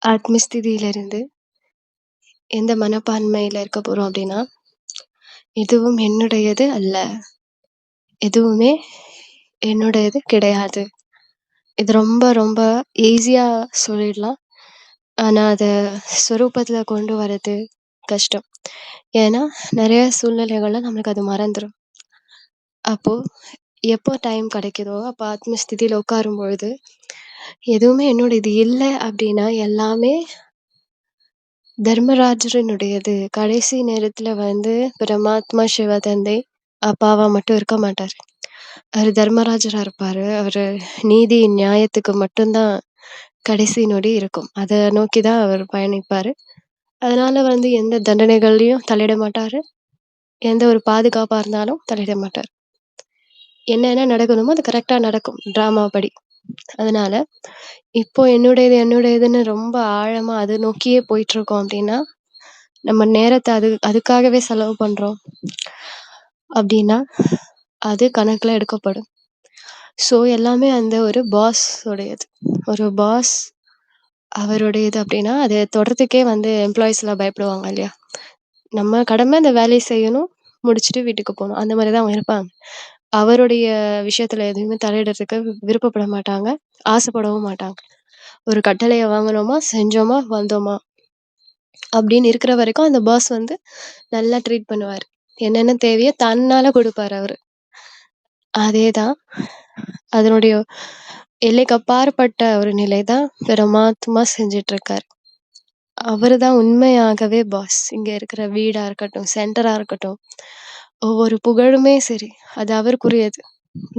ஆத்மஸ்திதியிலிருந்து எந்த மனப்பான்மையில இருக்க போறோம் அப்படின்னா, எதுவும் என்னுடையது அல்ல. எதுவுமே என்னுடையது கிடையாது. இது ரொம்ப ரொம்ப ஈஸியா சொல்லிடலாம். ஆனா, அத சொரூபத்துல கொண்டு வரது கஷ்டம். ஏன்னா, நெறைய சூழ்நிலைகள்ல நம்மளுக்கு அது மறந்துரும். அப்போ எப்போ டைம் கிடைக்குதோ, அப்ப ஆத்மஸ்திதியில உட்காரும்பொழுது, எதுவுமே என்னோடது இல்ல அப்படின்னா, எல்லாமே தர்மராஜரினுடையது. கடைசி நேரத்துல வந்து பரமாத்மா சிவ தந்தை அப்பாவா மட்டும் இருக்க மாட்டாரு. அவரு தர்மராஜரா இருப்பாரு. அவரு நீதி, நியாயத்துக்கு மட்டும் தான் கடைசி நொடி இருக்கும். அத நோக்கி தான் அவர் பயணிப்பாரு. அதனால வந்து எந்த தண்டனைகள்லயும் தலையிட மாட்டாரு. எந்த ஒரு பாதுகாப்பா இருந்தாலும் தலையிட மாட்டாரு. என்ன நடக்கணுமோ அது கரெக்ட்டா நடக்கும். ட்ராமா படி. அதனால இப்போ என்னுடையது என்னுடையதுன்னு ரொம்ப ஆழமா அத நோக்கியே போயிட்டுருக்கோம் அப்டின்னா, நம்ம நேரத்த அதுக்காகவே செலவு பண்றோம் அப்டின்னா, அது கணக்குல எடுக்கப்படும். ஸோ எல்லாமே அந்த ஒரு பாஸ் உடையது. ஒரு பாஸ் அவருடையது அப்டின்னா, அத தொடுறதுக்கே வந்து எம்ப்ளாயீஸ்லாம் பயப்படுவாங்க இல்லையா? நம்ம கடமை அந்த வேலைய செய்யணும், முடிச்சுட்டு வீட்டுக்கு போணும். அந்த மாரி தான் அவங்க இருப்பாங்க. அவருடைய விஷயத்துல எதுவுமே தலையிடுறதுக்கு விருப்பப்பட மாட்டாங்க. ஆசைப்படவும் மாட்டாங்க. ஒரு கட்டளைய வாங்குனோமா, செஞ்சோமா, வந்தோமா அப்படின்னு இருக்கிற வரைக்கும் அந்த பாஸ் வந்து நல்லா ட்ரீட் பண்ணுவாரு. என்னென்ன தேவையோ தன்னால குடுப்பாரு அவரு. அதேதான் அதனுடைய எல்லைக்கு அப்பாற்பட்ட ஒரு நிலை தான் பரமாத்மா செஞ்சுட்டுருக்காரு. அவரு தான் உண்மையாகவே பாஸ். இங்க இருக்கிற வீடா இருக்கட்டும், சென்டரா இருக்கட்டும், ஒவ்வொரு புகழுமே சரி, அது அவருக்குரியது.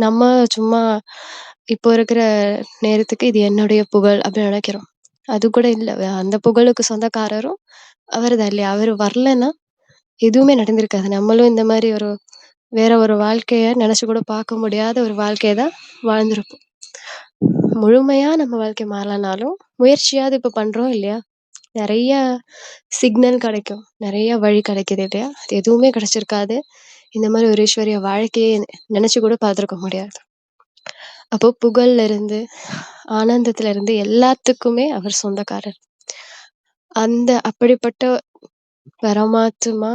நம்ம சும்மா இப்போ இருக்கிற நேரத்துக்கு இது என்னுடைய புகழ் அப்படின்னு நெனைக்கிறோம். அது கூட இல்ல. அந்த புகழுக்கு சொந்தக்காரரும் அவரு தான் இல்லையா? அவரு வரலன்னா, எதுவுமே நடந்திருக்காது. நம்மளும் இந்த மாரி ஒரு வேற ஒரு வாழ்க்கைய நெனச்சு கூட பார்க்க முடியாத ஒரு வாழ்க்கைய தான் வாழ்ந்திருப்போம். முழுமையா நம்ம வாழ்க்கை மாறலனாலும், முயற்சியாவது இப்ப பண்றோம் இல்லையா? நெறைய சிக்னல் கிடைக்கும். நெறைய வழி கிடைக்குது இல்லையா? அது எதுவுமே கிடைச்சிருக்காது. இந்த மாரி ஒரு ஈஸ்வரிய வாழ்க்கையே நெனச்சு கூட பார்த்துருக்க முடியாது. அப்போ புகழ்ல இருந்து, ஆனந்தத்துல இருந்து எல்லாத்துக்குமே அவர் சொந்தக்காரர். அந்த அப்படிப்பட்ட பரமாத்மா,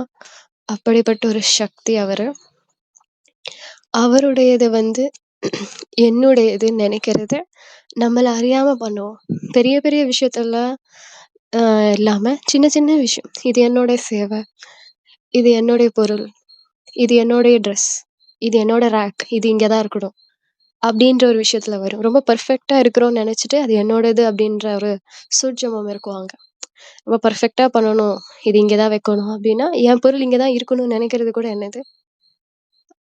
அப்படிப்பட்ட ஒரு சக்தி அவரு. அவருடையது வந்து என்னுடையதுன்னு நெனைக்கிறது, நம்மள அறியாம பண்ணுவோம். பெரிய பெரிய விஷயத்தெல்லாம் அ இல்லாம, சின்ன சின்ன விஷயம். இது என்னோட சேவை, இது என்னுடைய பொருள், இது என்னுடைய ட்ரெஸ், இது என்னோட ரேக், இது இங்க தான் இருக்கணும். அப்படின்ற ஒரு விஷயத்துல வரும். ரொம்ப பெர்ஃபெக்ட்டா இருக்கிறோம்னு நெனச்சுட்டு, அது என்னோடது அப்படின்ற ஒரு சூட்சுமம் இருக்கும் அங்க. ரொம்ப பெர்ஃபெக்ட்டா பண்ணணும், இது இங்க தான் வைக்கணும் அப்படின்னா, என் பொருள் இங்க தான் இருக்கணும்னு நெனைக்கிறது கூட என்னது?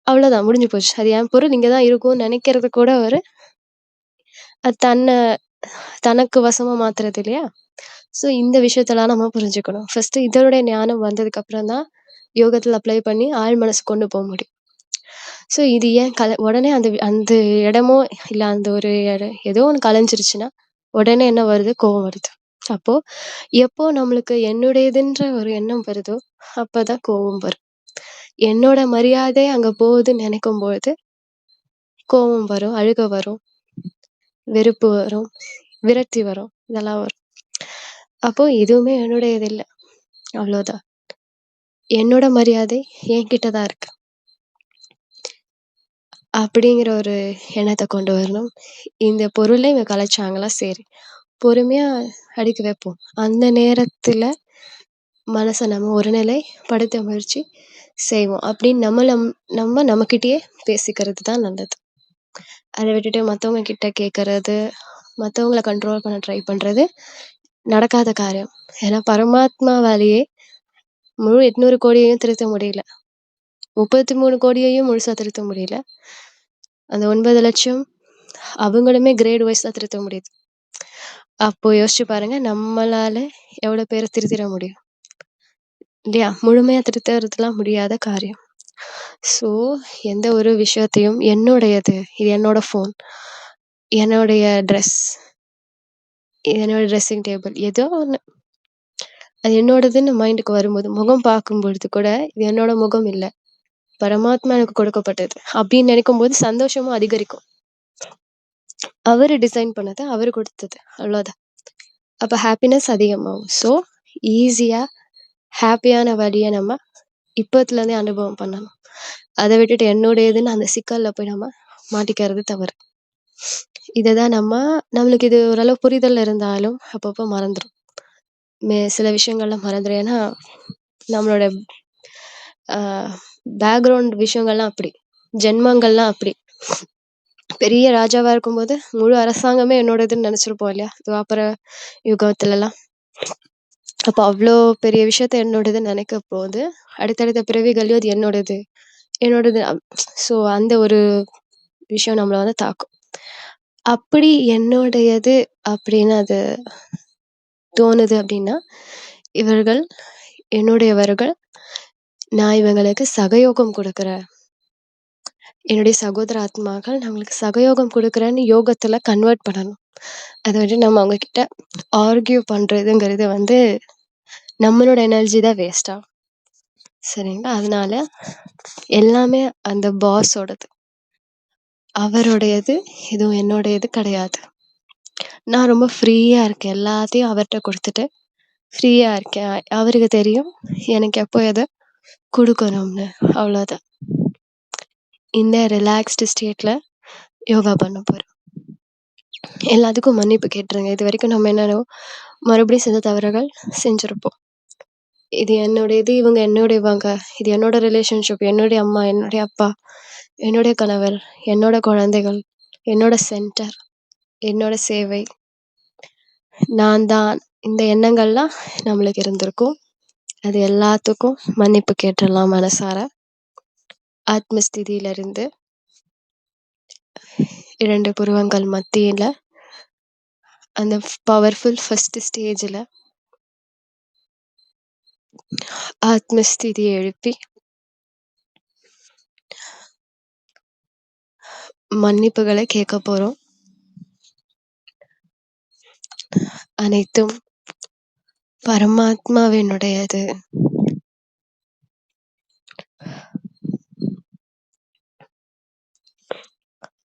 அவ்வளோதான் முடிஞ்சு போச்சு. அது என் பொருள் இங்க தான் இருக்கும்னு நெனைக்கிறது கூட ஒரு அது தனக்கு வசமா மாத்துறது இல்லையா? ஸோ இந்த விஷயத்தலாம் நம்ம புரிஞ்சுக்கணும். ஃபர்ஸ்ட்டு இதனுடைய ஞானம் வந்ததுக்கு அப்புறம் தான், யோகத்துல அப்ளை பண்ணி ஆழ் மனசு கொண்டு போ முடியும். ஸோ இது ஏன் உடனே அந்த இடமோ, இல்ல அந்த ஒரு ஏதோ ஒண்ணு கலைஞ்சிருச்சுன்னா, உடனே என்ன வருது? கோவம் வருது. அப்போ எப்போ நம்மளுக்கு என்னுடையதுன்ற ஒரு எண்ணம் வருதோ, அப்பதான் கோவம் வரும். என்னோட மரியாதை அங்க போகுதுன்னு நெனைக்கும்பொழுது, கோவம் வரும், அழுகை வரும், வெறுப்பு வரும், விரக்தி வரும். இதெல்லாம் வரும். அப்போ எதுவுமே என்னுடையது இல்ல. அவ்வளோதான். என்னோட மரியாதை என்கிட்ட தான் இருக்கு. அப்படிங்கிற ஒரு எண்ணத்த கொண்டு வரணும். இந்த பொருள இவங்க கலைச்சாங்களா, சரி. பொறுமையா அடுக்கி வைப்போம். அந்த நேரத்துல மனச நம்ம ஒருநிலைப்படுத்த முயற்சி செய்வோம். அப்படின்னு நம்ம நம்மகிட்டயே பேசிக்கிறது தான் நல்லது. அத விட்டுட்டு மத்தவங்க கிட்ட கேட்கறது, மத்தவங்கள கண்ட்ரோல் பண்ண ட்ரை பண்றது நடக்காத காரியம். ஏன்னா பரமாத்மாவாலயே முழு 800 கோடியையும் திருத்த முடியல. 33 கோடியையும் முழுசா திருத்த முடியல. அந்த 9,00,000 அவங்களுமே கிரேட் வைஸா திருத்த முடியுது. அப்போ யோசிச்சு பாருங்க, நம்மளால எவ்வளோ பேர திருத்திற முடியும்? இல்லையா? முழுமையா திருத்துறதுலாம் முடியாத காரியம். ஸோ, எந்த ஒரு விஷயத்தையும் என்னுடையது, இது என்னோட ஃபோன், என்னுடைய ட்ரெஸ், இது என்னோட ட்ரெஸ்ஸிங் டேபிள் ஏதோ ஒண்ணு. அது என்னோடதுன்னு மைண்டுக்கு வரும்போது, முகம் பார்க்கும்பொழுது கூட, இது என்னோட முகம் இல்ல. பரமாத்மா எனக்கு கொடுக்கப்பட்டது. அப்படின்னு நெனைக்கும்போது சந்தோஷமும் அதிகரிக்கும். அவரு டிசைன் பண்ணது, அவரு குடுத்தது. அவ்வளோதான். அப்ப ஹாப்பினஸ் அதிகமாகும். ஸோ, ஈஸியா ஹாப்பியான வழிய நம்ம இப்பத்துலேருந்தே அனுபவம் பண்ணணும். அத விட்டுட்டு என்னுடையதுன்னு அந்த சிக்கல்ல போய் நம்ம மாட்டிக்கிறது தவறு. இத தான் நம்மளுக்கு இது ஓரளவு புரிதல் இருந்தாலும் அப்பப்போ மறந்துரும். சில விஷயங்கள்லாம் மறந்துரும். ஏன்னா, நம்மளோட அ பேக்ரவுண்ட் விஷயங்கள்லாம் அப்படி. ஜென்மங்கள்லாம் அப்படி. பெரிய ராஜாவா இருக்கும்போது, முழு அரசாங்கமே என்னோடதுன்னு நெனச்சிருப்போம் இல்லையா? துவாபர யுகத்துலலாம். அப்ப அவ்ளோ பெரிய விஷயத்த என்னோடதுன்னு நெனைக்கும்போது, அடுத்தடுத்த பிறவிகள்லயும் அது என்னோடது, என்னோடது ஸோ அந்த ஒரு விஷயம் நம்மள வந்து தாக்கும். அப்படி என்னுடையது அப்படின்னு அது தோணுது அப்படின்னா, இவர்கள் என்னுடையவர்கள். நான் இவங்களுக்கு சகயோகம் குடுக்குறேன். என்னுடைய சகோதர ஆத்மாக்கள் நான் உங்களுக்கு சகயோகம் குடுக்குறேன்னு யோகத்துல கன்வெர்ட் பண்ணணும். அத வந்து நம்ம அவங்க கிட்ட ஆர்க்யூ பண்றதுங்கிறது வந்து நம்மளோட எனர்ஜி தான் வேஸ்ட் ஆகும். சரிங்களா? அதனால எல்லாமே அந்த பாஸோடது. அவருடையது எதுவும் என்னுடையது கிடையாது. நான் ரொம்ப ஃப்ரீயா இருக்கேன். எல்லாத்தையும் அவர்ட்ட குடுத்துட்டு ஃப்ரீயா இருக்கேன். அவருக்கு தெரியும் எனக்கு எப்போ எத குடுக்கணும்னு. அவ்வளோதான். இந்த ரிலாக்ஸ்டு ஸ்டேட்ல யோகா பண்ண போறேன். எல்லாத்துக்கும் மன்னிப்பு கேட்டுருங்க. இதுவரைக்கும் நம்ம என்னென்னவோ மறுபடியும் செஞ்ச தவறுகள் செஞ்சிருப்போம். இது என்னுடையது, இவங்க என்னுடையவங்க. இது என்னோட ரிலேஷன்ஷிப், என்னுடைய அம்மா, என்னுடைய அப்பா, என்னுடைய கணவர், என்னோட குழந்தைகள், என்னோட சென்டர், என்னோட சேவை, நான் தான். இந்த எண்ணங்கள்லாம் நம்மளுக்கு இருந்திருக்கும். அது எல்லாத்துக்கும் மன்னிப்பு கேட்டுறலாம் மனசார. ஆத்ம ஸ்திதியிலிருந்து 2 புருவங்கள் மத்தியில அந்த பவர்ஃபுல் ஃபர்ஸ்ட் ஸ்டேஜ்ல ஆத்ம ஸ்திதிய எழுப்பி மன்னிப்புகள கேட்கப் போறோம். அனைத்தும் பரமாத்மாவினுடையது.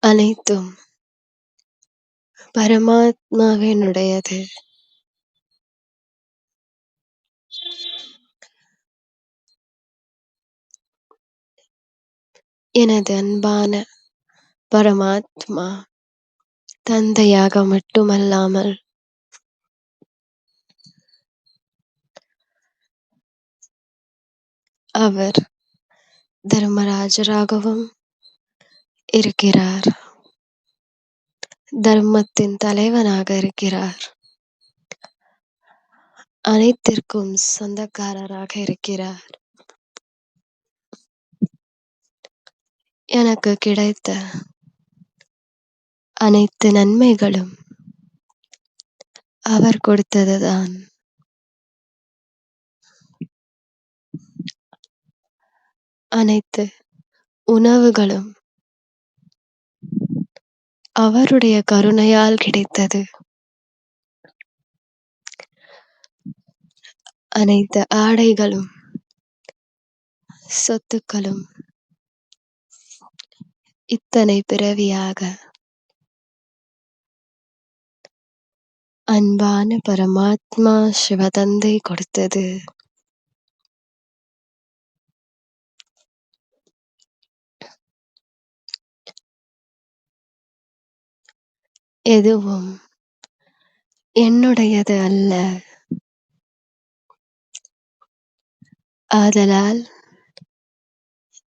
அனைத்தும் பரமாத்மாவினுடையது. எனது அன்பான பரமாத்மா தந்தையாக மட்டுமல்லாமல் அவர் தர்மராஜராகவும் இருக்கிறார். தர்மத்தின் தலைவனாக இருக்கிறார். அனைத்திற்கும் சொந்தக்காரராக இருக்கிறார். எனக்கு கிடைத்த அனைத்து நன்மைகளும் அவர் கொடுத்ததுதான். அனைத்து உணவுகளும் அவருடைய கருணையால் கிடைத்தது. அனைத்து ஆடைகளும், சொத்துக்களும் இத்தனை பிறவியாக அன்பான பரமாத்மா சிவதந்தை கொடுத்தது. எதுவும் என்னுடையது அல்ல. ஆதலால்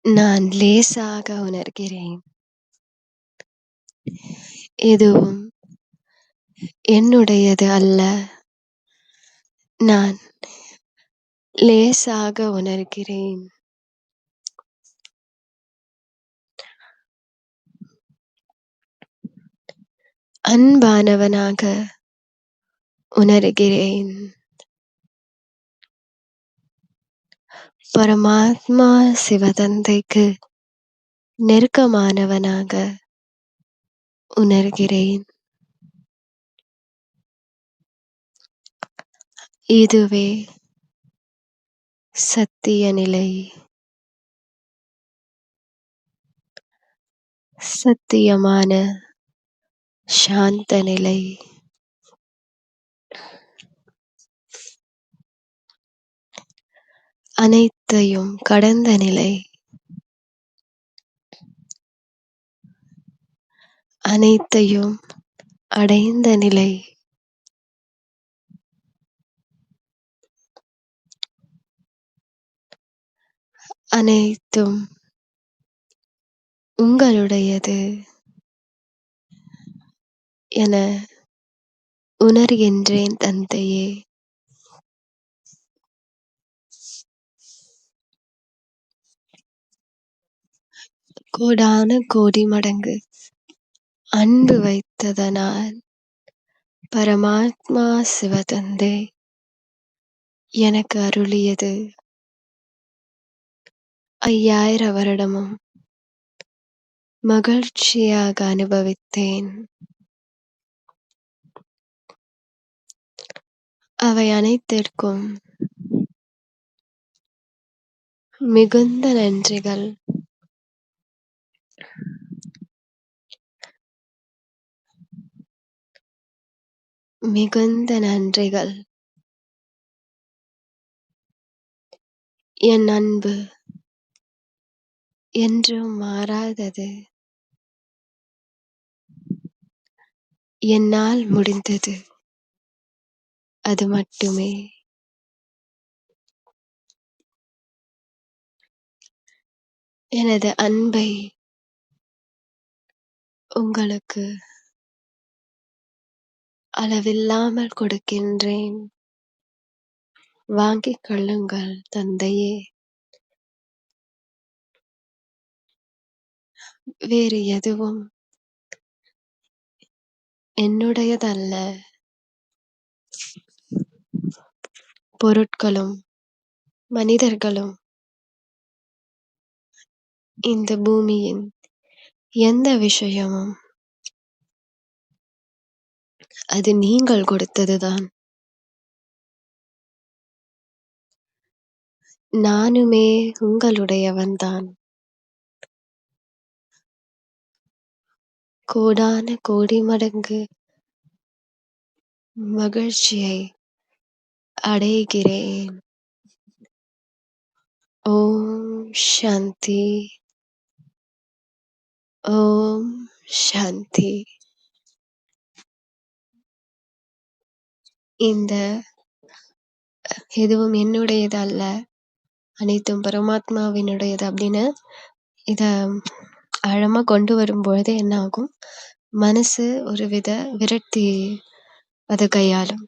நான் லேசாக உணர்கிறேன். எதுவும் என்னுடையது அல்ல. நான் லேசாக உணர்கிறேன். அன்பானவனாக உணர்கிறேன். பரமாத்மா சிவதந்தைக்கு நெருக்கமானவனாக உணர்கிறேன். இதுவே சத்திய நிலை. சத்தியமான சாந்த நிலை. அனைத்தையும் கடந்த நிலை. அனைத்தையும் அடைந்த நிலை. அனைத்தும் உங்களுடையது என உணர்கின்றேன் தந்தையே. கோடான கோடி மடங்கு அன்பு வைத்ததனால் பரமாத்மா சிவதந்தை எனக்கு அருளியது 5000 வருடமும் மகிழ்ச்சியாக அனுபவித்தேன். அவை அனைத்திற்கும் மிகுந்த நன்றிகள். மிகுந்த நன்றிகள். என் அன்பு என்றும் மாறாதது. என்னால் முடிந்தது அது மட்டுமே. எனது அன்பை உங்களுக்கு அளவில்லாமல் கொடுக்கின்றேன். வாங்கிக் கொள்ளுங்கள் தந்தையே. வேறு எதுவும் என்னுடையதல்ல. பொருட்களும் மனிதர்களும் இந்த பூமியின் எந்த விஷயமும் அது நீங்கள் கொடுத்ததுதான். நானுமே உங்களுடையவன்தான். கோடான கோடி மடங்கு மகிழ்ச்சியை அடைகிறேன். ஓம் சாந்தி. ஓம் சாந்தி. இந்த எதுவும் என்னுடையது அல்ல, அனைத்தும் பரமாத்மாவினுடையது அப்படின்னு இத ஆழமா கொண்டு வரும்பொழுது என்ன ஆகும், மனசு ஒரு வித விரக்தி அதை கையாளும்.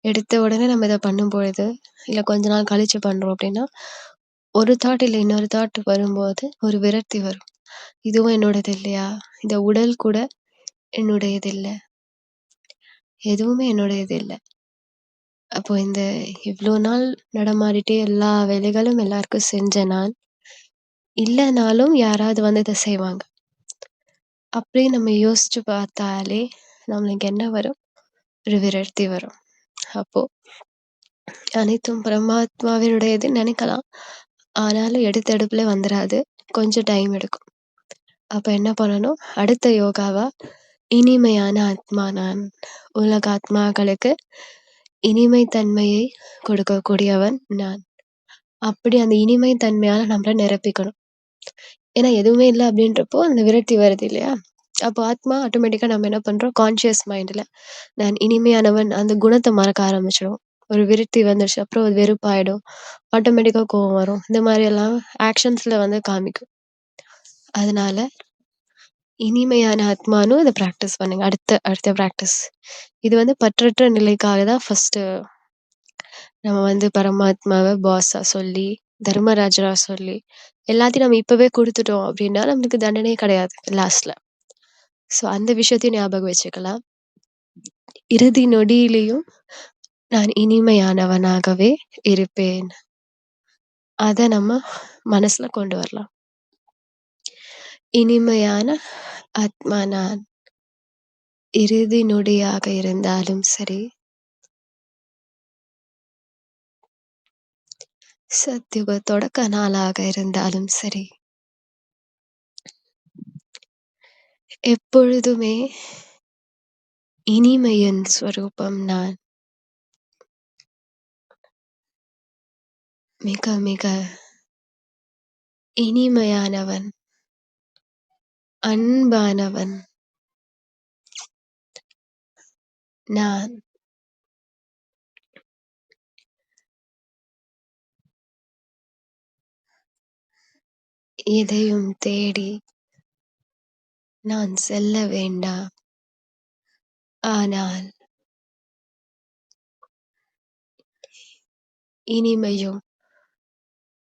எடுத்த உடனே நம்ம இதை பண்ணும் பொழுது, இல்லை கொஞ்ச நாள் கழிச்சு பண்றோம் அப்படின்னா, ஒரு தாட் இல்லை இன்னொரு தாட் வரும்போது ஒரு விரக்தி வரும். இதுவும் என்னோடது இல்லையா, இந்த உடல் கூட என்னுடையது இல்லை, எதுவுமே என்னுடையது இல்லை. அப்போ இந்த இவ்வளோ நாள் நடமாடிட்டே எல்லா வேலைகளும் எல்லாருக்கும் செஞ்ச நான், இல்லைனாலும் யாராவது வந்து இதை செய்வாங்க. அப்படி நம்ம யோசிச்சு பார்த்தாலே நம்மளுக்கு என்ன வரும், ஒரு விரக்தி வரும். அப்போ அனைத்தும் பரமாத்மாவினுடையது நினைக்கலாம், ஆனாலும் எடுத்த எடுப்புல வந்துடாது, கொஞ்சம் டைம் எடுக்கும். அப்ப என்ன பண்ணணும், அடுத்த யோகாவா இனிமையான ஆத்மா நான், உலக ஆத்மாக்களுக்கு இனிமை தன்மையை கொடுக்கக்கூடியவன் நான். அப்படி அந்த இனிமை தன்மையால நம்மள நிரப்பிக்கணும். ஏன்னா எதுவுமே இல்லை அப்படின்றப்போ அந்த விரக்தி வருது இல்லையா, அப்போ ஆத்மா ஆட்டோமேட்டிக்கா நம்ம என்ன பண்றோம், கான்சியஸ் மைண்ட்ல நான் இனிமையானவன் அந்த குணத்தை மறக்க ஆரம்பிச்சிடும். ஒரு விரக்தி வந்துருச்சு அப்புறம் அது வெறுப்பாயிடும், ஆட்டோமேட்டிக்கா கோவம் வரும், இந்த மாதிரி எல்லாம் ஆக்ஷன்ஸ்ல வந்து காமிக்கும். அதனால இனிமையான ஆத்மானும் இதை ப்ராக்டிஸ் பண்ணுங்க. அடுத்த அடுத்த ப்ராக்டிஸ் இது வந்து பற்றற்ற நிலைக்காக தான். ஃபர்ஸ்ட் நம்ம வந்து பரமாத்மாவை பாஸா சொல்லி, தர்மராஜரா சொல்லி எல்லாத்தையும் நம்ம இப்பவே கொடுத்துட்டோம் அப்படின்னா நம்மளுக்கு தண்டனையே கிடையாது லாஸ்ட்ல. ஸோ அந்த விஷயத்தையும் ஞாபகம் வச்சுக்கலாம். இறுதி நொடியிலையும் நான் இனிமையானவனாகவே இருப்பேன். அதை நம்ம மனசுல கொண்டு வரலாம். இனிமையான ஆத்மா நான், இறுதி நொடியாக இருந்தாலும் சரி, சத்யுக தொடக்க நாளாக இருந்தாலும் சரி, எப்பொழுதுமே இனிமையின் ஸ்வரூபம் நான். மிக மிக இனிமையானவன், அன்பானவன். நான் எதையும் தேடி நான் செல்ல வேண்டாம். ஆனால் இனிமையும்,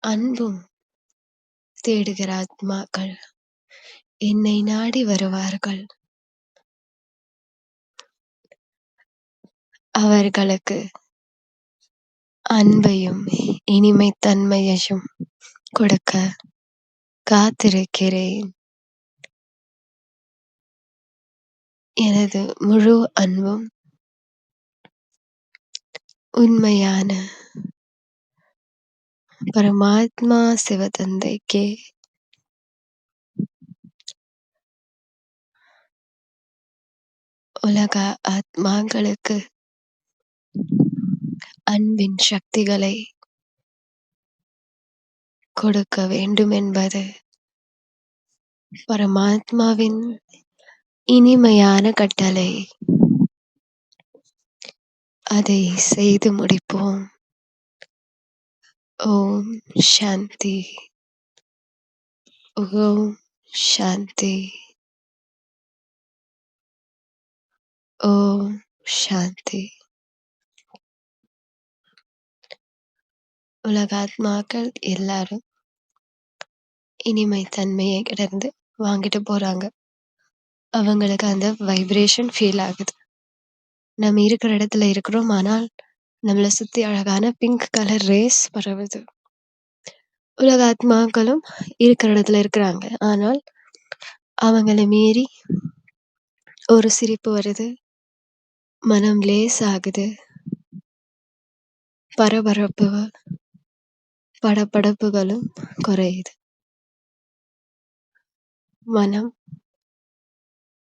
அன்பும் தேடுகிற ஆத்மாக்கள் என்னை நாடி வருவார்கள். அவர்களுக்கு அன்பையும், இனிமைத்தன்மையையும் கொடுக்க காத்திருக்கிறேன். எனது முழு அன்பும் உண்மையான பரமாத்மா சிவதந்தைக்கே. உலக ஆத்மாக்களுக்கு அன்பின் சக்திகளை கொடுக்க வேண்டுமென்பது பரமாத்மாவின் இனிமையான கட்டளை. அதை செய்து முடிப்போம். ஓம் சாந்தி. ஓம் சாந்தி. ஓம் சாந்தி. உலக ஆத்மாக்கள் எல்லாரும் இனிமைத்தன்மையை கிடந்து வாங்கிட்டு போறாங்க. அவங்களுக்கு அந்த வைப்ரேஷன் ஃபீல் ஆகுது. நம்ம இருக்கிற இடத்துல இருக்கிறோம். ஆனால் நம்மளை சுத்தி அழகான பிங்க் கலர் ரேஸ் பரவுது. உலக ஆத்மாக்களும் இருக்கிற இடத்துல இருக்கிறாங்க. ஆனால் அவங்கள மீறி ஒரு சிரிப்பு வருது. மனம் லேஸ் ஆகுது. பரபரப்பு, படபடப்புகளும் குறையுது. மனம்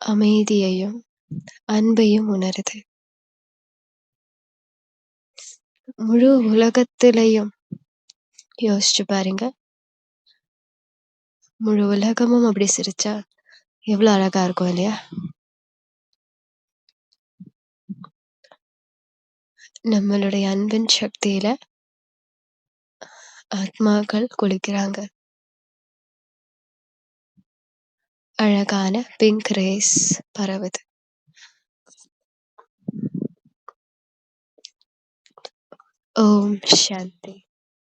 அமைதியையும் அன்பையும் உணருது. முழு உலகத்திலையும் யோசிச்சு பாருங்க. முழு உலகமும் அப்படி சிரிச்சா எவ்வளவு அழகா இருக்கும் இல்லையா? நம்மளுடைய அன்பின் சக்தியில ஆத்மாக்கள் குளிக்கிறாங்க. அழகான பிங்க் ரேஸ் பரவுது. ஓம் சாந்தி.